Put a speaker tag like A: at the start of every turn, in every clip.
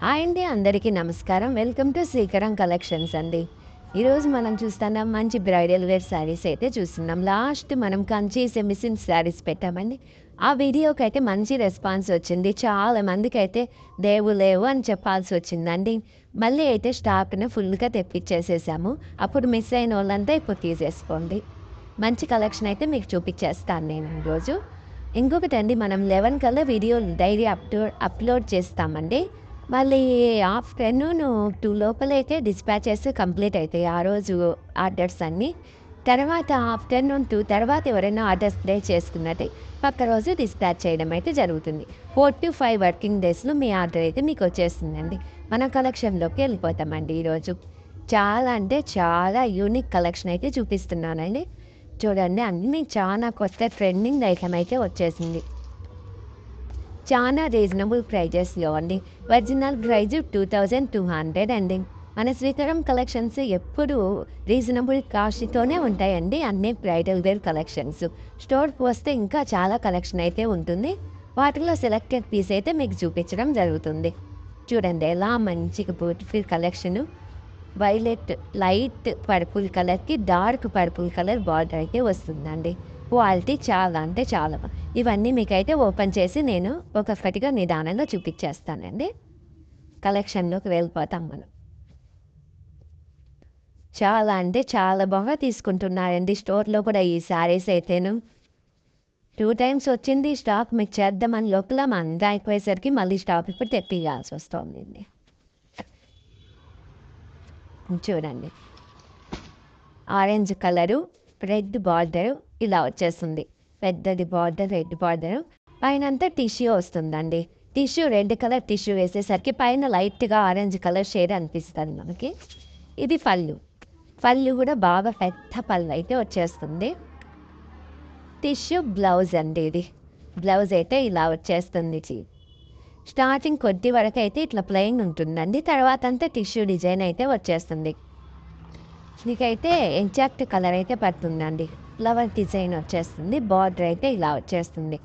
A: Hi అండి, అందరికీ నమస్కారం. వెల్కమ్ టు శ్రీకరం కలెక్షన్స్ అండి. ఈరోజు మనం చూస్తున్నాం మంచి బ్రైడల్ వేర్ శారీస్ అయితే చూస్తున్నాం. లాస్ట్ మనం కంచి సెమిసిన్ శారీస్ పెట్టామండి. ఆ వీడియోకి అయితే మంచి రెస్పాన్స్ వచ్చింది. చాలా మందికి అయితే లేవు అని చెప్పాల్సి వచ్చిందండి. మళ్ళీ అయితే స్టాక్ను ఫుల్గా తెప్పించేసేసాము. అప్పుడు మిస్ అయిన వాళ్ళంతా ఇప్పుడు తీసేసుకోండి. మంచి కలెక్షన్ అయితే మీకు చూపించేస్తాను నేను ఈరోజు. ఇంకొకటండి, మనం 11 కల్లా వీడియో డైలీ అప్లోడ్ చేస్తామండి. మళ్ళీ ఆఫ్టర్‌నూన్ 2 లోపలైతే డిస్పాచెస్ కంప్లీట్ అయితాయి. ఆ రోజు ఆర్డర్స్ అన్నీ. తర్వాత ఆఫ్టర్‌నూన్ 2 తర్వాత ఎవరైనా ఆర్డర్స్ ప్లేస్ చేసుకున్నట్టే పక్క రోజు డిస్పాచ్ చేయడం అయితే జరుగుతుంది. 4-5 వర్కింగ్ డేస్‌లో మీ ఆర్డర్ అయితే మీకు వచ్చేస్తుందండి. మన కలెక్షన్‌లోకి వెళ్ళిపోతామండి ఈరోజు. చాలా అంటే చాలా యూనిక్ కలెక్షన్ అయితే చూపిస్తున్నానండి. చూడండి, అన్నీ చాలా కొత్త ట్రెండింగ్ ఐటెమ్ అయితే వచ్చేసింది. చాలా రీజనబుల్ ప్రైజెస్‌లో అండి. ఒరిజినల్ ప్రైజ్ 2200 అండి. మన శ్రీకరం కలెక్షన్స్ ఎప్పుడూ రీజనబుల్ కాస్ట్‌తోనే ఉంటాయండి. అన్నీ బ్రైడల్ వేర్ కలెక్షన్స్. స్టోర్‌కి వస్తే ఇంకా చాలా కలెక్షన్ అయితే ఉంటుంది. వాటిలో సెలెక్టెడ్ పీస్ అయితే మీకు చూపించడం జరుగుతుంది. చూడండి, ఎలా మంచిగా beautiful collection. Violet light purple కలర్‌కి డార్క్ పర్పుల్ కలర్ బార్డర్ అయితే వస్తుందండి. క్వాలిటీ చాలా అంటే చాలా ఇవన్నీ మీకైతే ఓపెన్ చేసి నేను ఒక్కొక్కటిగా నిదానంగా చూపించేస్తానండి. కలెక్షన్‌లోకి వెళ్ళిపోతాం మనం. చాలా అంటే చాలా బాగా తీసుకుంటున్నారండి స్టోర్‌లో కూడా ఈ శారీస్ అయితేను. 2 టైమ్స్ వచ్చింది స్టాక్ మీకు చేద్దామని లోపల అంతా అయిపోయేసరికి మళ్ళీ స్టాక్ ఇప్పుడు తెప్పియాల్సి వస్తోందండి. చూడండి, ఆరెంజ్ కలరు, రెడ్ బార్డరు ఇలా వచ్చేస్తుంది. పెద్దది బార్డర్, రెడ్ బార్డరు. పైనంతా టిష్యూ వస్తుందండి. టిష్యూ రెడ్ కలర్ టిష్యూ వేసేసరికి పైన లైట్‌గా ఆరెంజ్ కలర్ షేడ్ అనిపిస్తుంది మనకి. ఇది పళ్ళు. పళ్ళు కూడా బాగా పెద్ద పళ్ళు అయితే వచ్చేస్తుంది. టిష్యూ బ్లౌజ్ అండి ఇది. బ్లౌజ్ అయితే ఇలా వచ్చేస్తుంది. స్టార్టింగ్ కొద్ది వరకు అయితే ఇట్లా ప్లెయిన్ ఉంటుందండి. తర్వాత అంతా టిష్యూ డిజైన్ అయితే వచ్చేస్తుంది. నీకైతే ఎగ్జాక్ట్ కలర్ అయితే పడుతుందండి. ఫ్లవర్ డిజైన్ వచ్చేస్తుంది. బార్డర్ అయితే ఇలా వచ్చేస్తుంది.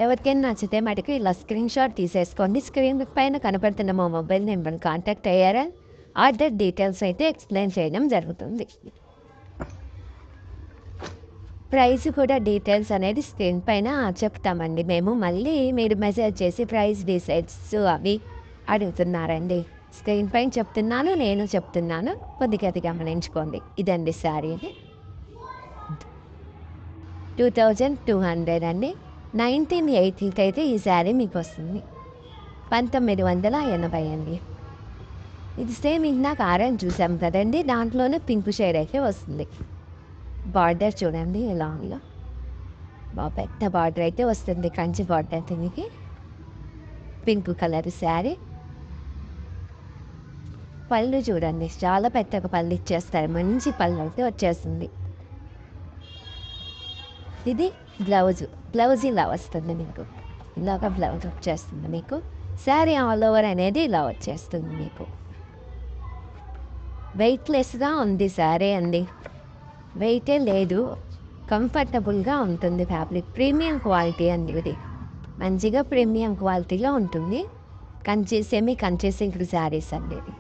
A: ఎవరికైనా నచ్చితే మటుకు ఇలా స్క్రీన్ షాట్ తీసేసుకోండి. స్క్రీన్ పైన కనపడుతున్న మా మొబైల్ నెంబర్ని కాంటాక్ట్ అయ్యారా ఆర్డర్ డీటెయిల్స్ అయితే ఎక్స్ప్లెయిన్ చేయడం జరుగుతుంది. ప్రైస్ కూడా డీటెయిల్స్ అనేది స్క్రీన్ పైన చెప్తామండి మేము. మళ్ళీ మీరు మెసేజ్ చేసి ప్రైస్ డీటెయిల్స్ అవి అడుగుతున్నారండి. స్క్రీన్ పైన చెప్తున్నాను, నేను చెప్తున్నాను. కొద్దిగా గమనించుకోండి. ఇదండి శారీ. 2200 అండి. 1980కి అయితే ఈ శారీ మీకు వస్తుంది. 1980 అండి. ఇది సేమ్ ఇందాక ఆరెంజ్ చూసాం కదండి, దాంట్లోనే పింక్ షేడ్ అయితే వస్తుంది. బార్డర్ చూడండి ఎలా ఉందో. బాగా పెద్ద బార్డర్ అయితే వస్తుంది. కంచి బార్డర్ దీనికి. Pink colour sari. పళ్ళు చూడండి, చాలా పెద్దగా పళ్ళు ఇచ్చేస్తారు. మంచి పళ్ళు అయితే వచ్చేస్తుంది. ఇది బ్లౌజ్. బ్లౌజ్ ఇలా వస్తుంది మీకు. ఇలాగ బ్లౌజ్ వచ్చేస్తుంది మీకు. శారీ ఆల్ ఓవర్ అనేది ఇలా వచ్చేస్తుంది మీకు. వెయిట్లెస్గా ఉంది శారీ అండి. వెయిటే లేదు, కంఫర్టబుల్గా ఉంటుంది ఫ్యాబ్రిక్. ప్రీమియం క్వాలిటీ అండి ఇది. మంచిగా ప్రీమియం క్వాలిటీలో ఉంటుంది. సెమీ కంచి సిల్క్ శారీస్ అండి ఇది.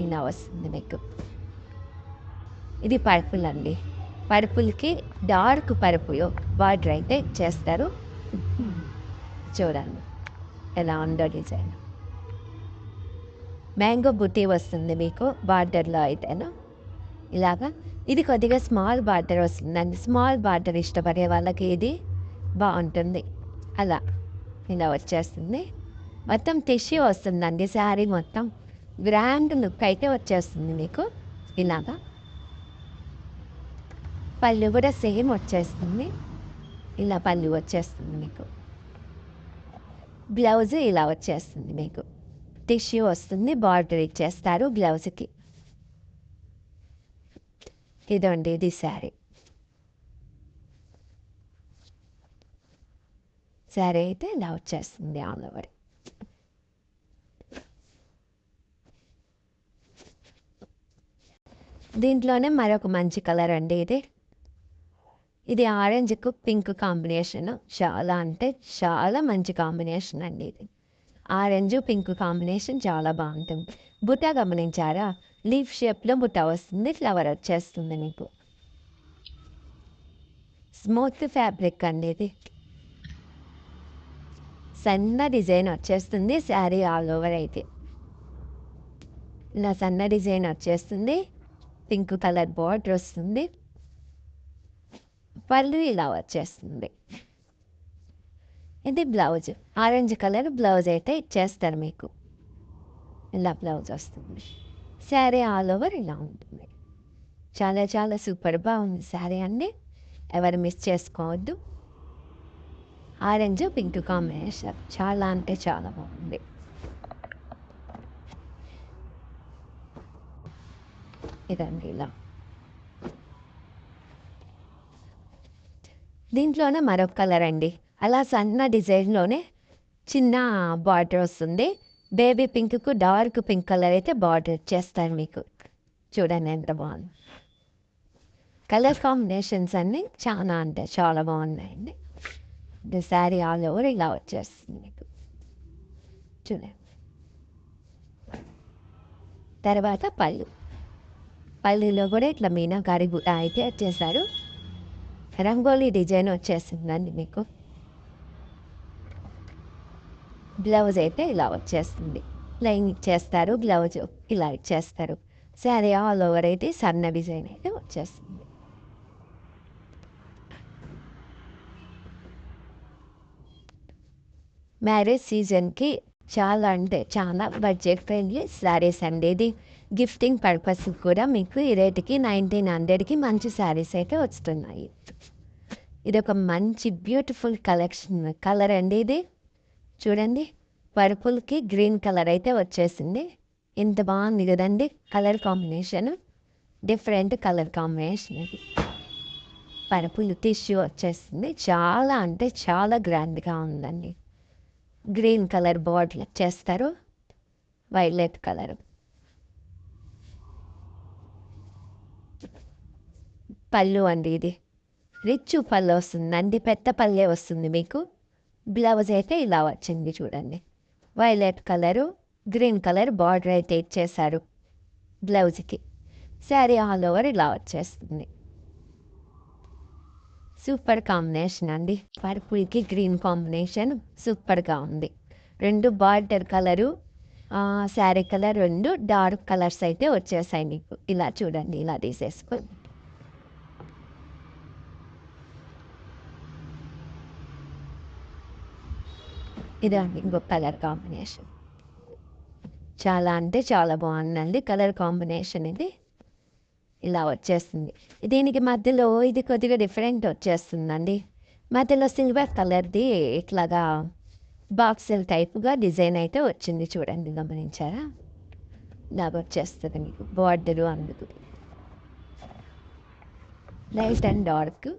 A: ఇలా వస్తుంది మీకు. ఇది పర్పుల్ అండి. పర్పుల్కి డార్క్ పర్పుల్ బార్డర్ అయితే చేస్తారు. చూడండి ఎలా ఉందో డిజైన్. మ్యాంగో బుట్టి వస్తుంది మీకు బార్డర్లో అయితేను. ఇలాగా ఇది కొద్దిగా స్మాల్ బార్డర్ వస్తుందండి. స్మాల్ బార్డర్ ఇష్టపడే వాళ్ళకి ఇది బాగుంటుంది. అలా ఇలా వచ్చేస్తుంది. మొత్తం టిష్యూ వస్తుందండి శారీ మొత్తం. గ్రాండ్ లుక్ అయితే వచ్చేస్తుంది మీకు. ఇలాగా పళ్ళు కూడా సేమ్ వచ్చేస్తుంది. ఇలా పళ్ళు వచ్చేస్తుంది మీకు. బ్లౌజ్ ఇలా వచ్చేస్తుంది మీకు. టిష్యూ వస్తుంది, బార్డర్ ఇచ్చేస్తారు బ్లౌజ్కి. ఇదండి ఇది శారీ. శారీ అయితే ఇలా వచ్చేస్తుంది ఆల్ ఓవర్. దీంట్లోనే మరొక మంచి కలర్ అండి ఇది. ఇది ఆరెంజ్కు పింక్ కాంబినేషన్. చాలా అంటే చాలా మంచి కాంబినేషన్ అండి ఇది. ఆరెంజ్ పింక్ కాంబినేషన్ చాలా బాగుంటుంది. బుట్ట గమనించారా? లీఫ్ షేప్లో బుట్ట వస్తుంది, ఫ్లవర్ వచ్చేస్తుంది మీకు. స్మూత్ ఫ్యాబ్రిక్ అండి ఇది. సన్న డిజైన్ వచ్చేస్తుంది శారీ ఆల్ ఓవర్ అయితే. ఇలా సన్న డిజైన్ వచ్చేస్తుంది. పింక్ కలర్ బార్డర్ వస్తుంది. పళ్ళు ఇలా వచ్చేస్తుంది. ఇది బ్లౌజ్. ఆరెంజ్ కలర్ బ్లౌజ్ అయితే ఇచ్చేస్తారు మీకు. ఇలా బ్లౌజ్ వస్తుంది. శారీ ఆల్ ఓవర్ ఇలా ఉంటుంది. చాలా చాలా సూపర్గా ఉంది శారీ అండి. ఎవరు మిస్ చేసుకోవద్దు. ఆరెంజ్ పింక్ కాంబినేషన్ చాలా అంటే చాలా బాగుంది. ఇదండి ఇలా. దీంట్లోనే మరొక కలర్ అండి. అలా సన్న డిజైన్లోనే చిన్న బార్డర్ వస్తుంది. బేబీ పింక్కు డార్క్ పింక్ కలర్ అయితే బార్డర్ చేస్తారు మీకు. చూడండి ఎంత బాగుంది. కలర్ కాంబినేషన్స్ అన్నీ చాలా అంటే చాలా బాగున్నాయండి. శారీ ఆల్ ఓవర్ ఇలా వచ్చేస్తుంది మీకు. చూడండి. తర్వాత పళ్ళు. పళ్ళులో కూడా ఇట్లా మీనాకారి బుట్ట అయితే వచ్చేసారు. రంగోలీ డిజైన్ వచ్చేస్తుందండి మీకు. బ్లౌజ్ అయితే ఇలా వచ్చేస్తుంది. లైన్ ఇచ్చేస్తారు, బ్లౌజ్ ఇలా ఇచ్చేస్తారు. శారీ ఆల్ ఓవర్ అయితే సన్న డిజైన్ అయితే వచ్చేస్తుంది. మ్యారేజ్ సీజన్కి చాలా అంటే చాలా బడ్జెట్ ఫ్రెండ్లీ శారీస్ అండి. ఇది గిఫ్టింగ్ పర్పస్ కూడా మీకు ఈ రేటుకి 1900కి మంచి శారీస్ అయితే వస్తున్నాయి. ఇది ఒక మంచి బ్యూటిఫుల్ కలర్ అండి ఇది. చూడండి, పర్పుల్కి గ్రీన్ కలర్ అయితే వచ్చేసింది. ఇంత బాగుంది కదండి colour combination. Different colour combination ఇది. పర్పుల్ టిష్యూ వచ్చేసింది. చాలా అంటే చాలా గ్రాండ్గా ఉందండి. గ్రీన్ కలర్ బార్డర్ చేస్తారు. Violet colour. పళ్ళు అండి ఇది. రిచ్ పళ్ళు వస్తుందండి. పెద్ద పళ్ళే వస్తుంది మీకు. బ్లౌజ్ అయితే ఇలా వచ్చింది చూడండి. Violet colour, green colour border అయితే ఇచ్చేసారు బ్లౌజ్కి. శారీ ఆల్ ఓవర్ ఇలా వచ్చేస్తుంది. సూపర్ కాంబినేషన్ అండి. పర్పుల్కి గ్రీన్ కాంబినేషన్ సూపర్గా ఉంది. రెండు బార్డర్ కలరు, శారీ కలర్ రెండు డార్క్ కలర్స్ అయితే వచ్చేసాయి మీకు. ఇలా చూడండి, ఇలా తీసేసుకొని ఇదండి ఇంకొక కలర్ కాంబినేషన్. చాలా అంటే చాలా బాగుందండి కలర్ కాంబినేషన్ ఇది. ఇలా వచ్చేస్తుంది. దీనికి మధ్యలో ఇది కొద్దిగా డిఫరెంట్ వచ్చేస్తుందండి. మధ్యలో సిల్వర్ కలర్ది ఇట్లాగా బాక్సెల్ టైప్గా డిజైన్ అయితే వచ్చింది చూడండి, గమనించారా? ఇలాగ వచ్చేస్తుంది మీకు బార్డరు. అందుకు లైట్ అండ్ డార్క్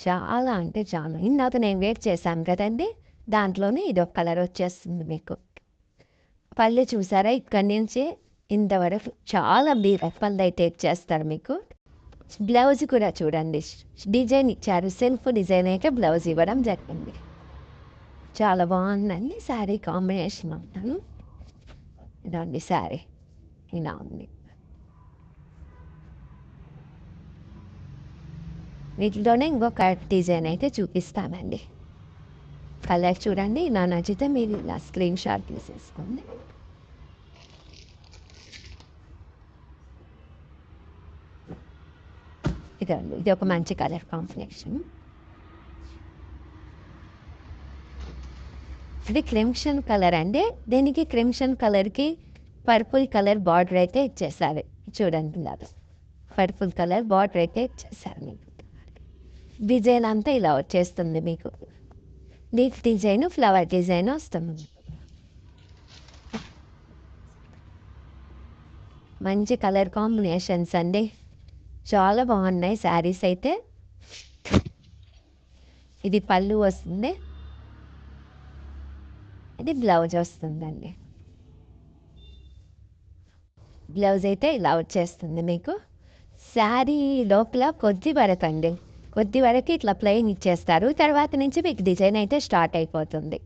A: చాలా అంటే చాలా. ఇందాక నేను వెయిట్ చేశాను కదండి, దాంట్లోనే ఇది ఒక కలర్ వచ్చేస్తుంది మీకు. పళ్ళు చూసారా? ఇక్కడి నుంచి ఇంతవరకు చాలా పళ్ళు అయితే ఇచ్చేస్తారు మీకు. బ్లౌజ్ కూడా చూడండి, డిజైన్ ఇచ్చారు. సెల్ఫ్ డిజైన్ అయితే బ్లౌజ్ ఇవ్వడం జరిగింది. చాలా బాగుందండి శారీ కాంబినేషన్ అంటాను. ఇదండి శారీ ఇలా ఉంది. వీటిలోనే ఇంకొక డిజైన్ అయితే చూపిస్తానండి. కలర్ చూడండి, ఇలా నచ్చితే మీరు ఇలా స్క్రీన్ షాట్ తీసేసుకోండి. ఇదండి, ఇది ఒక మంచి కలర్ కాంబినేషన్. ఇది క్రిమ్షన్ కలర్ అండి. దీనికి క్రిమ్షన్ కలర్కి పర్పుల్ కలర్ బార్డర్ అయితే ఇచ్చేసారు చూడండి. ఇలాగా పర్పుల్ కలర్ బార్డర్ అయితే ఇచ్చేసారు మీకు. డిజైన్ అంతా ఇలా వచ్చేస్తుంది మీకు. లీఫ్ డిజైన్, ఫ్లవర్ డిజైన్ వస్తుంది. మంచి కలర్ కాంబినేషన్స్ అండి, చాలా బాగున్నాయి శారీస్ అయితే. ఇది పళ్ళు వస్తుంది, ఇది బ్లౌజ్ వస్తుందండి. బ్లౌజ్ అయితే ఇలా వచ్చేస్తుంది మీకు. శారీ లోపల కొద్ది వరకు అండి, కొద్ది వరకు ఇట్లా ప్లెయిన్ ఇచ్చేస్తారు. తర్వాత నుంచి మీకు డిజైన్ అయితే స్టార్ట్ అయిపోతుంది.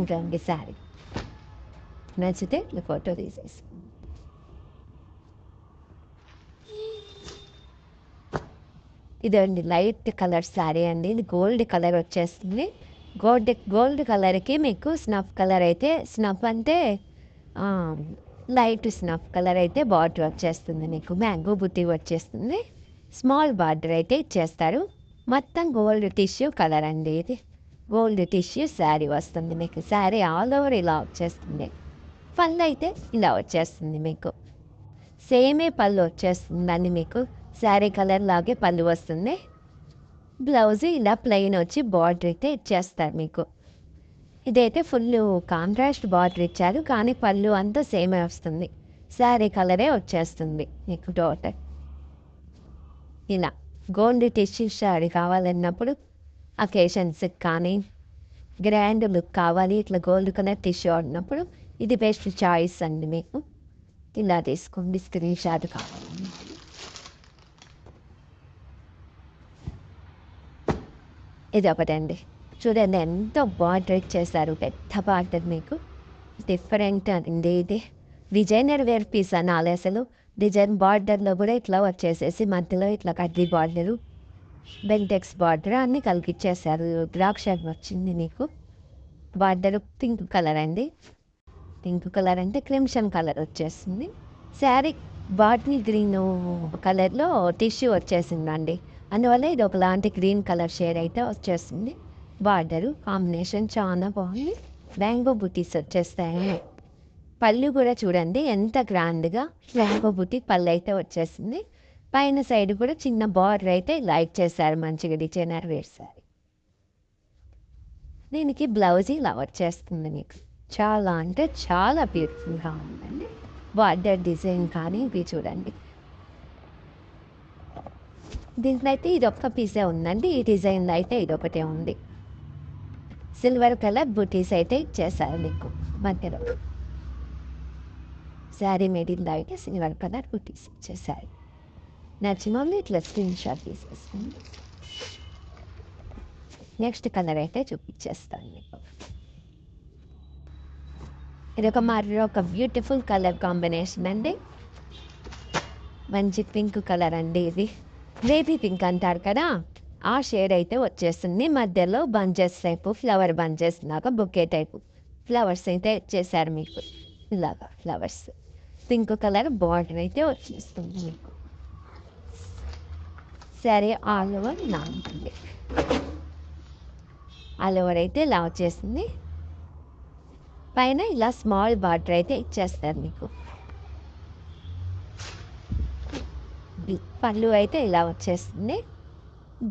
A: ఇంకా అండి శారీ నచ్చితే ఇట్లా ఫోటో తీసేసి ఇదండి లైట్ కలర్ శారీ అండి. ఇది గోల్డ్ కలర్ వచ్చేస్తుంది. గోల్డ్ కలర్కి మీకు స్నఫ్ కలర్ అయితే స్నఫ్ అంటే లైట్ స్నఫ్ కలర్ అయితే బార్డర్ వచ్చేస్తుంది. మీకు మ్యాంగో బుట్టి వచ్చేస్తుంది. స్మాల్ బార్డర్ అయితే ఇచ్చేస్తారు. మొత్తం గోల్డ్ టిష్యూ కలర్ అండి. ఇది గోల్డ్ టిష్యూ శారీ వస్తుంది మీకు. శారీ ఆల్ ఓవర్ ఇలా వచ్చేస్తుంది. పళ్ళు అయితే ఇలా వచ్చేస్తుంది మీకు. సేమే పళ్ళు వచ్చేస్తుందండి మీకు. శారీ కలర్ లాగే పళ్ళు వస్తుంది. బ్లౌజ్ ఇలా ప్లెయిన్ వచ్చి బార్డర్ అయితే ఇచ్చేస్తారు మీకు. ఇదైతే ఫుల్ కాంట్రాస్ట్ బార్డర్ ఇచ్చారు, కానీ పళ్ళు అంతా సేమే వస్తుంది. శారీ కలరే వచ్చేస్తుంది మీకు టోటల్. ఇలా గోల్డ్ టిష్యూ శారీ కావాలన్నప్పుడు అకేషన్స్కి కానీ గ్రాండ్ లుక్ కావాలి, ఇట్లా గోల్డ్ కలర్ టిష్యూ ఉన్నప్పుడు ఇది బెస్ట్ చాయిస్ అండి మీకు. ఇలా తీసుకోండి, స్క్రీన్ షాట్ కావాలి. ఇది ఒకటండి. చూడండి ఎంతో బార్డర్ ఇచ్చేసారు, పెద్ద బార్డర్ మీకు. డిఫరెంట్ అండి ఇది. డిజైనర్ వేర్ పీస్ అనాలి అసలు. డిజైన్ బార్డర్లో కూడా ఇట్లా వచ్చేసేసి మధ్యలో ఇట్లా కడ్డీ బార్డరు, బెంటెక్స్ బార్డర్ అన్నీ కలిగిచ్చేసారు. ద్రాక్ష వచ్చింది మీకు. బార్డర్ పింక్ కలర్ అండి. పింక్ కలర్ అంటే క్రిమ్షన్ కలర్ వచ్చేస్తుంది. శారీ బాటిల్ గ్రీన్ కలర్లో టిష్యూ వచ్చేసిందండి. అందువల్ల ఇది ఒకలాంటి గ్రీన్ కలర్ షేడ్ అయితే వచ్చేస్తుంది. బార్డరు కాంబినేషన్ చాలా బాగుంది. మ్యాంగో బుటీస్ వచ్చేస్తాయి. పళ్ళు కూడా చూడండి ఎంత గ్రాండ్గా మ్యాంగో బుటీ పళ్ళు అయితే వచ్చేసింది. పైన సైడ్ కూడా చిన్న బార్డర్ అయితే లైక్ చేశారు, మంచిగా డిజైనర్ వేశారు. దీనికి బ్లౌజ్ ఇలా వచ్చేస్తుంది మీకు. చాలా అంటే చాలా బ్యూటిఫుల్గా ఉందండి. బార్డర్ డిజైన్ కానీ ఇవి చూడండి. దీంట్లో అయితే ఇది ఒక్క పీసే ఉందండి. ఈ డిజైన్లో అయితే ఇదొకటే ఉంది. సిల్వర్ కలర్ బుటీస్ అయితే ఇచ్చేసారు మీకు మధ్యలో. శారీ మిడిల్లో అయితే సిల్వర్ కలర్ బుటీస్ ఇచ్చేసారు. నచ్చిన వాళ్ళు ఇట్లా స్క్రీన్ షాట్ తీసేసుకోండి. నెక్స్ట్ కలర్ అయితే చూపించేస్తాను మీకు. ఇది ఒక బ్యూటిఫుల్ కలర్ కాంబినేషన్ అండి. మంచి పింక్ కలర్ అండి. ఇది బేబీ పింక్ అంటారు కదా, ఆ షేడ్ అయితే వచ్చేస్తుంది. మధ్యలో బంచెస్ టైపు, ఫ్లవర్ బంచెస్ లాగా బొకే టైపు ఫ్లవర్స్ అయితే వచ్చేసారు మీకు. ఇలాగా ఫ్లవర్స్ పింక్ కలర్ బార్డర్ అయితే వచ్చేస్తుంది మీకు. సరే ఆల్ ఓవర్ ఇలా ఉంటుంది. ఆల్ ఓవర్ అయితే ఇలా వచ్చేసింది. పైన ఇలా స్మాల్ బార్డర్ అయితే ఇచ్చేస్తారు మీకు. పళ్ళు అయితే ఇలా వచ్చేస్తుంది.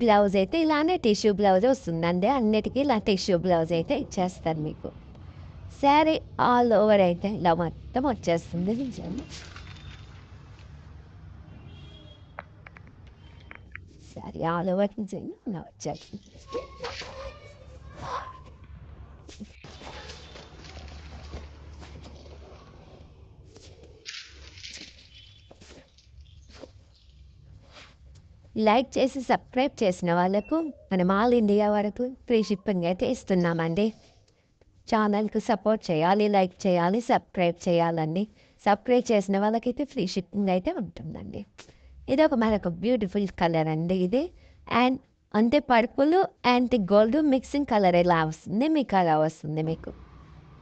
A: బ్లౌజ్ అయితే ఇలానే టిష్యూ బ్లౌజ్ వస్తుందండి. అన్నిటికీ ఇలా టిష్యూ బ్లౌజ్ అయితే ఇచ్చేస్తారు మీకు. శారీ ఆల్ ఓవర్ అయితే ఇలా మొత్తం వచ్చేస్తుంది. శారీ ఆల్ ఓవర్ ఇలా వచ్చేస్తుంది. లైక్ చేసి సబ్స్క్రైబ్ చేసిన వాళ్ళకు మనం ఆల్ ఇండియా వరకు ఫ్రీ షిప్పింగ్ అయితే ఇస్తున్నామండి. ఛానల్కి సపోర్ట్ చేయాలి, లైక్ చేయాలి, సబ్స్క్రైబ్ చేయాలండి. సబ్స్క్రైబ్ చేసిన వాళ్ళకైతే ఫ్రీ షిప్పింగ్ అయితే ఉంటుందండి. ఇది మనకు బ్యూటిఫుల్ కలర్ అండి ఇది. అండ్ అంటే purple and gold mixing colour ఎలా వస్తుంది మీకు అలా వస్తుంది మీకు.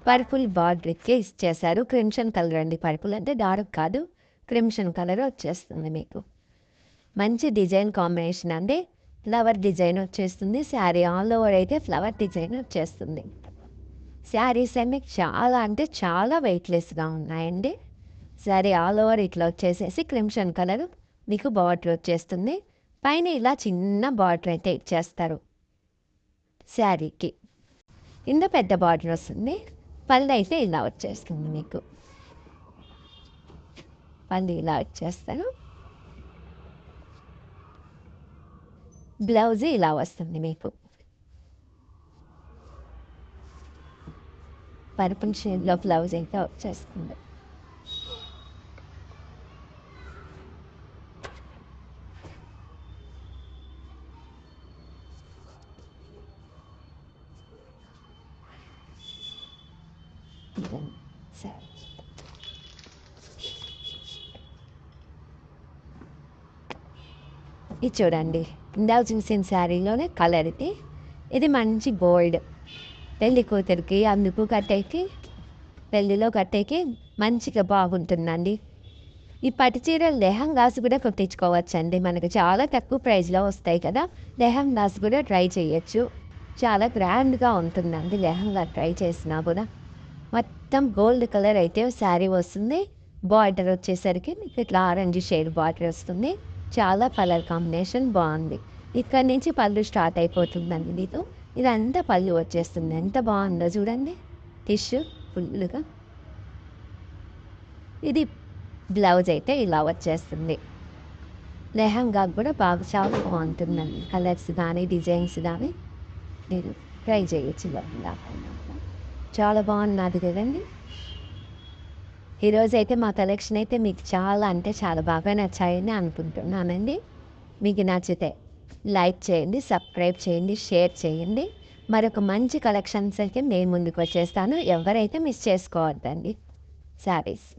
A: పర్పుల్ బార్డర్కి ఇచ్చేసారు. క్రిమ్షన్ కలర్ అండి. పర్పుల్ అంటే డార్క్ కాదు, క్రిమ్షన్ కలర్ వచ్చేస్తుంది మీకు. మంచి డిజైన్ కాంబినేషన్ అండి. ఫ్లవర్ డిజైన్ వచ్చేస్తుంది. శారీ ఆల్ ఓవర్ అయితే ఫ్లవర్ డిజైన్ వచ్చేస్తుంది. శారీస్ అన్నీ చాలా అంటే చాలా వెయిట్లెస్గా ఉన్నాయండి. శారీ ఆల్ ఓవర్ ఇట్లా వచ్చేసేసి క్రిమ్షన్ కలర్ మీకు బార్డర్ వచ్చేస్తుంది. పైన ఇలా చిన్న బార్డర్ అయితే ఇచ్చేస్తారు శారీకి. కింద పెద్ద బార్డర్ వస్తుంది. పళ్ళు అయితే ఇలా వచ్చేస్తుంది మీకు. పళ్ళు ఇలా వచ్చేస్తారు. బ్లౌజ్ ఇలా వస్తుంది మీకు. పర్పుల్ షేడ్లో బ్లౌజ్ అయితే వచ్చేస్తుంది. సరే, ఇది చూడండి, ఇందాక చూసిన శారీలోనే కలర్ ఇది మంచి గోల్డ్. పెళ్లి కూతురికి అందుకు కట్టేకి, పెళ్లిలో కట్టేకి మంచిగా బాగుంటుందండి. ఈ పట్టు చీరలు లెహంగాస్ కూడా కుట్టించుకోవచ్చండి. మనకు చాలా తక్కువ ప్రైస్లో వస్తాయి కదా. లెహంగాస్ కూడా ట్రై చేయొచ్చు. చాలా గ్రాండ్గా ఉంటుందండి లెహంగా ట్రై చేసినా కూడా. మొత్తం గోల్డ్ కలర్ అయితే శారీ వస్తుంది. బార్డర్ వచ్చేసరికి మీకు ఇట్లా ఆరెంజ్ షేడ్ బార్డర్ వస్తుంది. చాలా కలర్ కాంబినేషన్ బాగుంది. ఇక్కడ నుంచి పళ్ళు స్టార్ట్ అయిపోతుందండి మీకు. ఇదంతా పళ్ళు వచ్చేస్తుంది. ఎంత బాగుందో చూడండి, టిష్యూ ఫుల్గా. ఇది బ్లౌజ్ అయితే ఇలా వచ్చేస్తుంది. లెహంగా కూడా బాగా చాలా బాగుంటుందండి. కలర్స్ కానీ డిజైన్స్ కానీ మీరు ట్రై చేయొచ్చు. లెహంగా చాలా బాగున్నది కదండి. ఈరోజు అయితే మా కలెక్షన్ అయితే మీకు చాలా అంటే చాలా బాగా నచ్చాయని అనుకుంటున్నానండి. మీకు నచ్చితే లైక్ చేయండి, సబ్స్క్రైబ్ చేయండి, షేర్ చేయండి. మరొక మంచి కలెక్షన్స్ అయితే నేను ముందుకు వచ్చేస్తాను. ఎవరైతే మిస్ చేసుకోవద్దండి శారీస్.